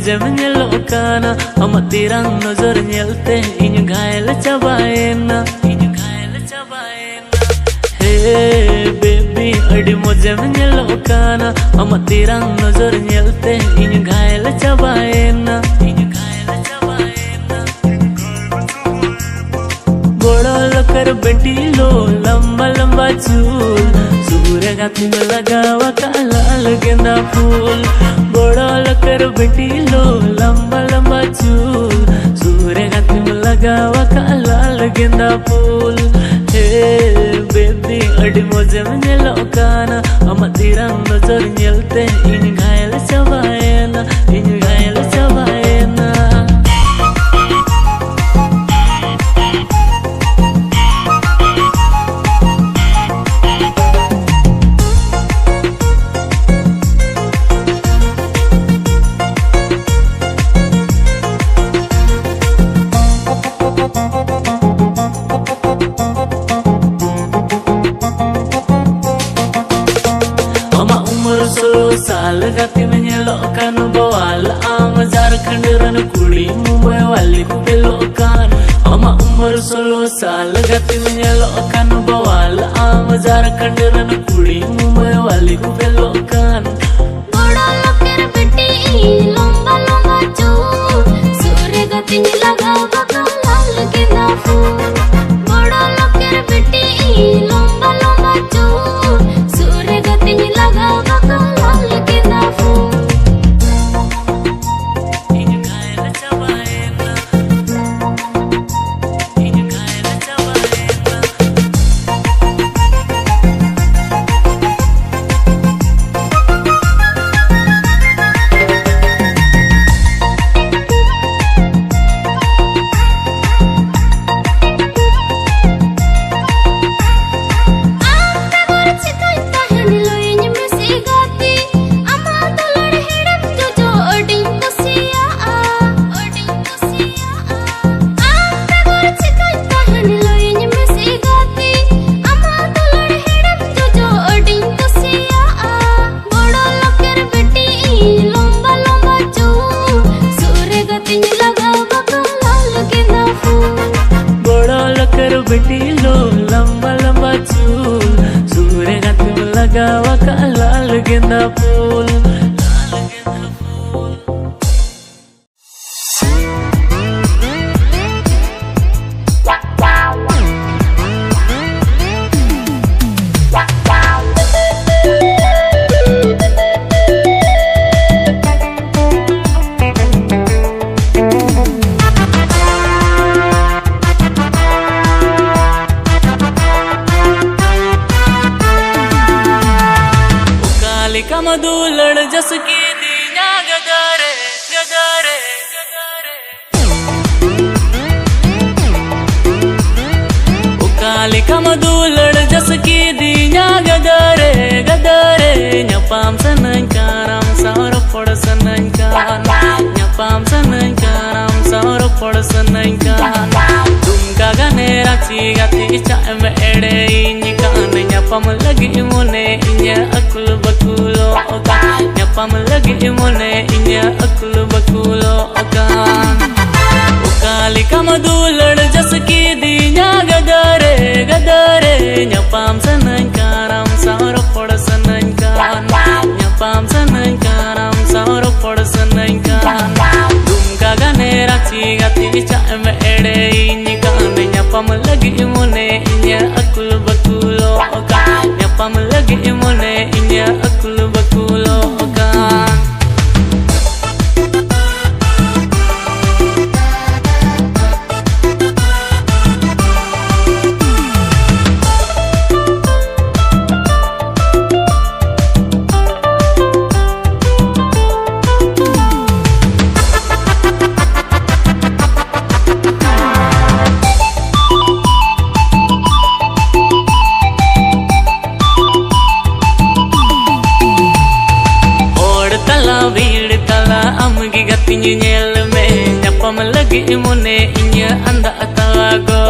mojam nyelokana ama tirang nozor nyelte iny घायल चबाएना Hey baby adi mojam nyelokana ama tirang nozor nyelte iny घायल चबाएना गोड़ल कर बेटी लो लंबा लंबा चूल सूर्य गाती में लगावा काला गेंदा फूल गोड़ल कर बेटी लो लंबा लंबा चूल सूर्य गाती में लगावा काला गेंदा फूल हे बेबी अड़ी मौजे में nyelokana ama tirang nozor nyelte iny घायल चबाएना साल गाती में nyelokkan bawal ama Jharkhand ran kudi Mumbai wali ku belokan ama umur 16 साल गाती में nyelokkan bawal ama Jharkhand ran kudi Mumbai wali ku belokan बड़ा लकर बेटी लंबा लंबा चूल सूर्य गाती में लगावा काला गेंदा फूल बड़ा लकर बेटी लंबा लंबा चूल सूर्य गाती में लगावा काला गेंदा फूल बेटी लो लंबा लंबा चूल सूर्य गाती में लगावा काला गेंदा फूल मधुलड़ जस की दिया गदारे गदारे ओ कालिका मधुलड़ जस की दिया गदारे गदारे न्यापाम सनंकाराम सारो पड़ सनंकार न्यापाम सनंकाराम सारो पड़ सनंकार तुम गाने राची गाती चाय में एड़े इन कान न्यापाम लगी मोने इन्या अकुल बकुलो न्यापाम लगी मोने इन्या अकुल बकुलो कालिका मधुलड़ जस की दिया गदारे गदारे न्यापाम सनंकाराम सारो पड़ सनंकार न्यापाम सनंकाराम सारो पड़ सनंकार तुम गाने राची गाती चाय में एड़े इन कान न्यापाम लगी मोने इन्या अकुल बकुलो न्यापाम लगी मोने इन्या अकुल बकुलो nyel me nyapam lagi mone inya anda atago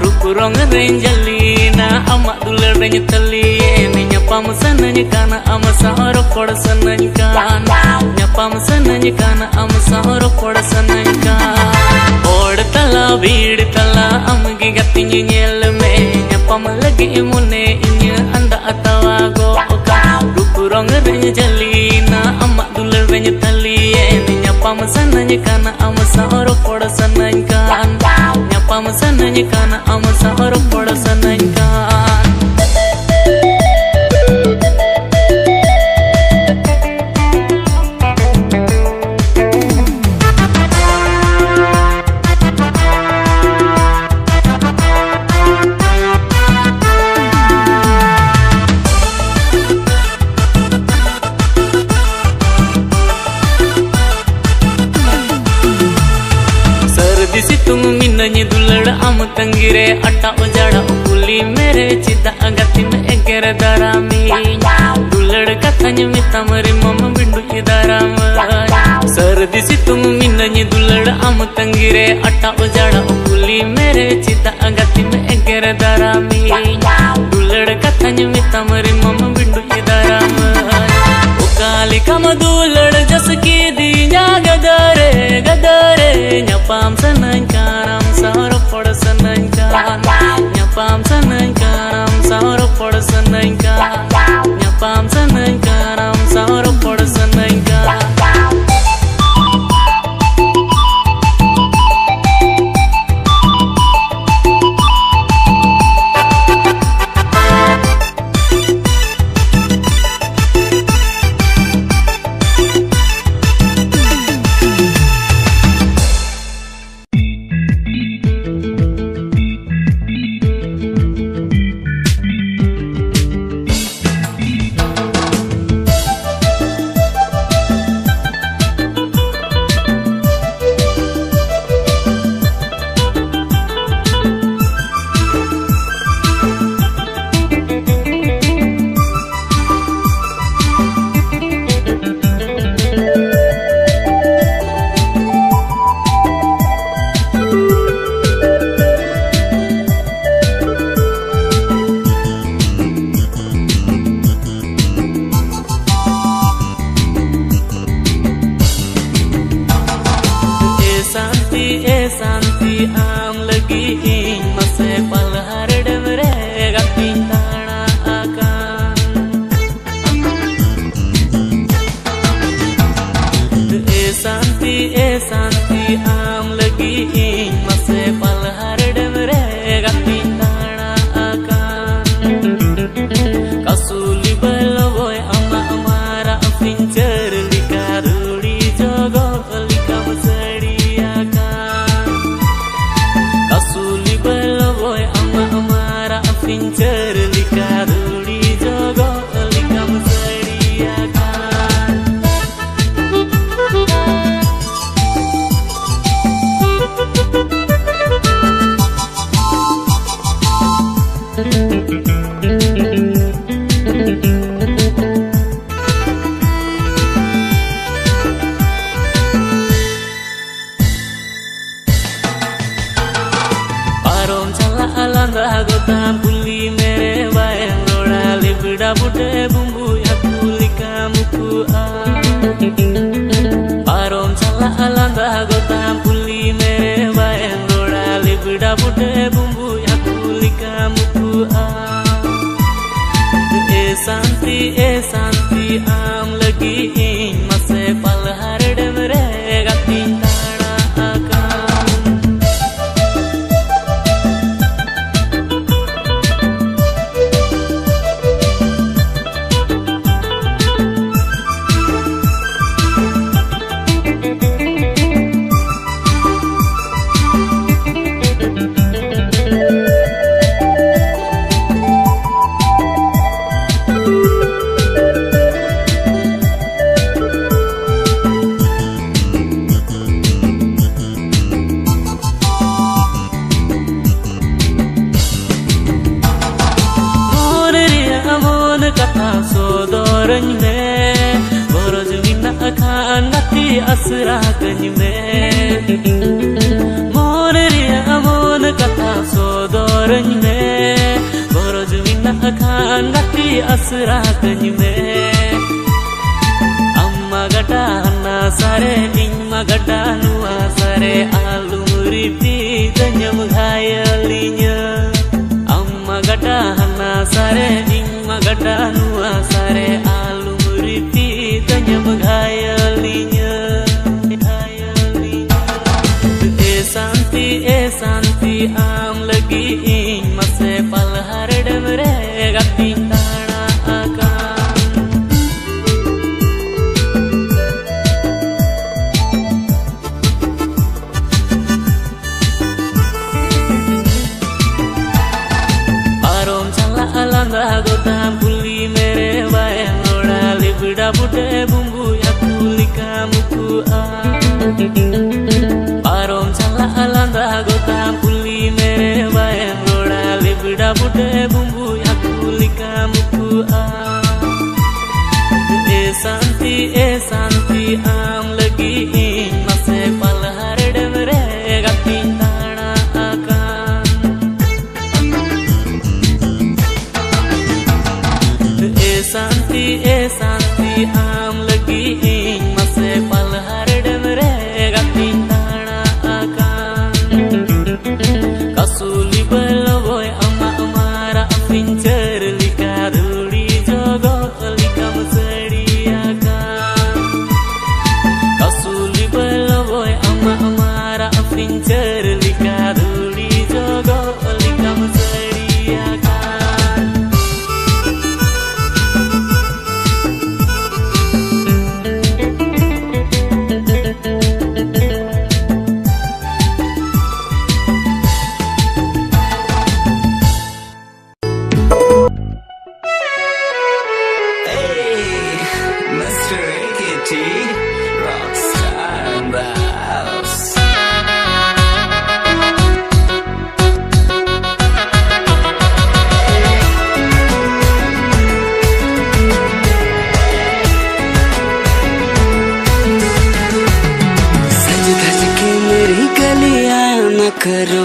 rukurong renjalina ama duler nyetali ni nyapam sananya kana ama saharo pod sananya kana nyapam sanany kan am sahor pod sanany kan od tala bid tala amgi gatinya nyel me nyapam lagi mune inya anda atawa go ka dukurong renya jalina amma dulal renya tali nyapam sanany kan am sahor pod sanany kan nyapam sanany kan am sahor pod sanany kan तुम मिन्ननी दुलड़ आम तंगिरे अट्टा उजाड़ा पुली मेरे चिता अगति में eager दारामी दुलड़ कथन में तमरी मम बिंडु इदाराम सर्दी सी तुम मिन्ननी दुलड़ आम तंगिरे अट्टा उजाड़ा पुली मेरे चिता अगति में एगर दारामी दुलड़ कथन में तमरी मम बिंडु इदाराम उकाली कम दुलड़ जस की दीना Gadre Gadre nyapam sanany karam sahor pod sanany kan nyapam sanany karam sahor pod sanany kan nyapam sanany karam sahor pod sanany kan santi am lagi mase pal har demre gatin tana akan santi am lagi mase pal har demre gatin tana akan kasuli baloy ama amara fincher likaduli jogo likam sadiya pincer likaduli jogo likam sadiakan parom chala alanga gota puli mere bae roda libda bute bumbu yakuli kamuku a parom chala alanga gota puli mere bae roda libda bute bumbu yakuli kamuku a santi am lagi mase pal har demre gatin tana akan sodorany me boroj minna akhan ngati asra kany me mon riya mon katha sodorany me boroj minna akhan ngati asra kany me amma gata na sare ing magada nua sare alumuripi danyam ghayalinya amma gada hana sare ing magada nua sare alumuripi danyam ghayalinya e santi am lagi ing mase pal harde mere gating tana akan parom chala alanga gotam puli mere wae noda libda bude bumbu yakuli kamuku parom chala alanga gotam puli mere wae noda libda bude bumbu yakuli kamuku e santi am lagi ing mase pal harde mere gating tana akan e santi am lagi ing mase pal harde mere gating tana akan kasuli baloy ama amara fincher likaduli jogo likam sediakan kasuli baloy ama amara fincher likaduli jogo likam sediakan Mr. AKT, rockstar in the house. सज धज के मेरी गलियां न करो,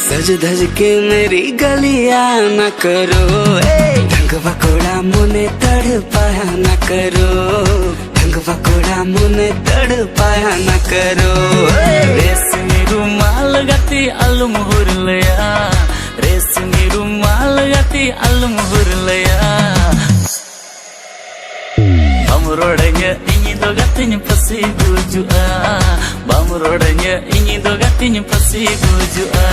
सज धज के मेरी गलियां न करो, ढंग पकोड़ा मुने तड़ पाया न करो, ढंग पकोड़ा मुने तड़ पाया न करो। रेशमी रुमाल गति अलमुहुर लया रेशमी रुमाल गति अलमुहुर लया bamrodanya ini do gatinya pasti gujua bamrodanya ini do gatinya pasti gujua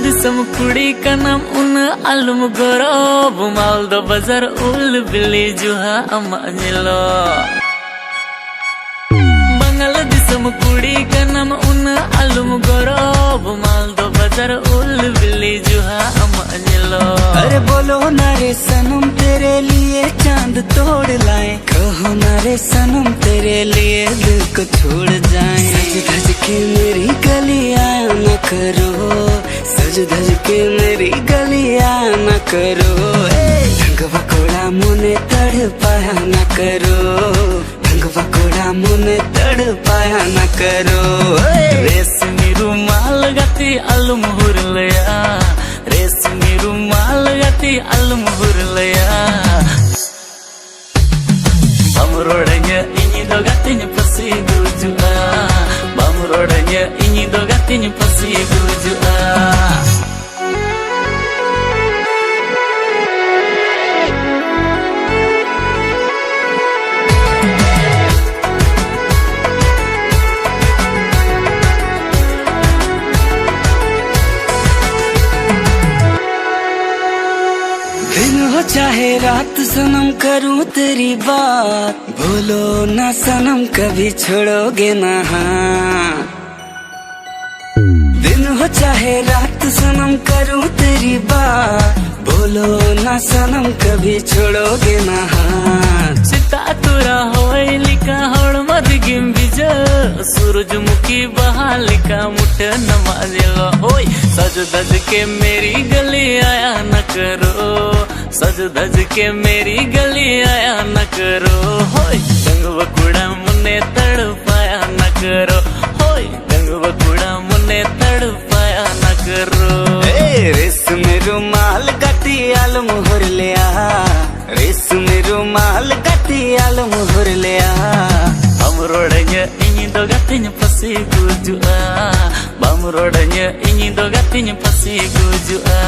Disam kudi kanam una alum goro bumal do bazar ul bili juha amanyelo Bangal disam kudi kanam una alum goro bumal do bazar ul bili juha amanyelo अरे बोलो ना रे सनम तेरे लिए चांद तोड़ लाए कहो ना रे सनम तेरे लिए दिल को छोड़ जाए सज धज के मेरी गलियां न करो सज धज के मेरी गलियां न करो ढंग पकोड़ा मुने तड़ पाया न करो ढंग पकोड़ा मुने तड़ पाया न करो रेशमी रुमाल गति अलमुहुर लया रेशमी रुमाल gati almuhur laya bamrodanya ini do gatinya pasti gujua bamrodanya ini do gatinya pasti gujua चाहे रात सनम करूं तेरी बात बोलो ना सनम कभी छोड़ोगे ना हाँ दिन हो चाहे रात सनम करूं तेरी बात बोलो ना सनम कभी छोड़ोगे ना हाँ चिता तुरा होय लिका होड़ मदगिम बिज सूरजमुखी बहालिका मुठ नमाजिलो होय सज धज के मेरी गली आया न करो सज धज के मेरी गली आया न करो होय दंग बकुड़ा मुन्ने तड़पाया न करो होय दंग बकुड़ा मुन्ने तड़पाया न करो रेस में रुमाल गटी आल मुहर लिया रेस में रुमाल गटी आल मुहर लिया bam rodanya ini do gatinya pasti gujua bam rodanya ini do gatinya pasti gujua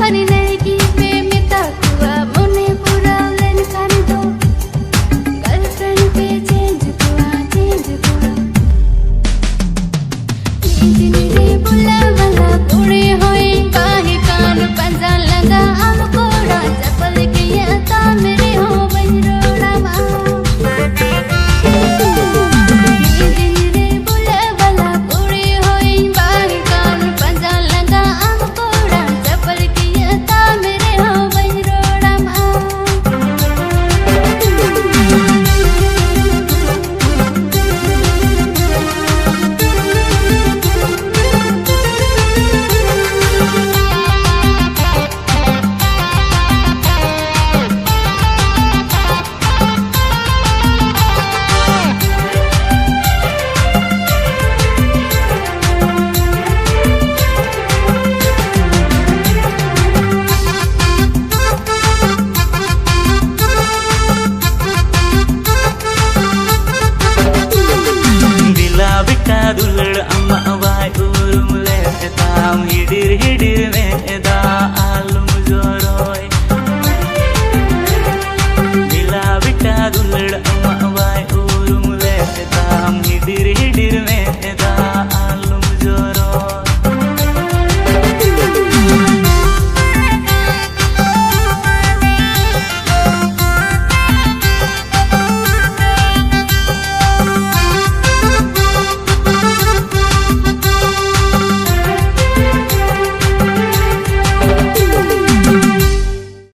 Honey,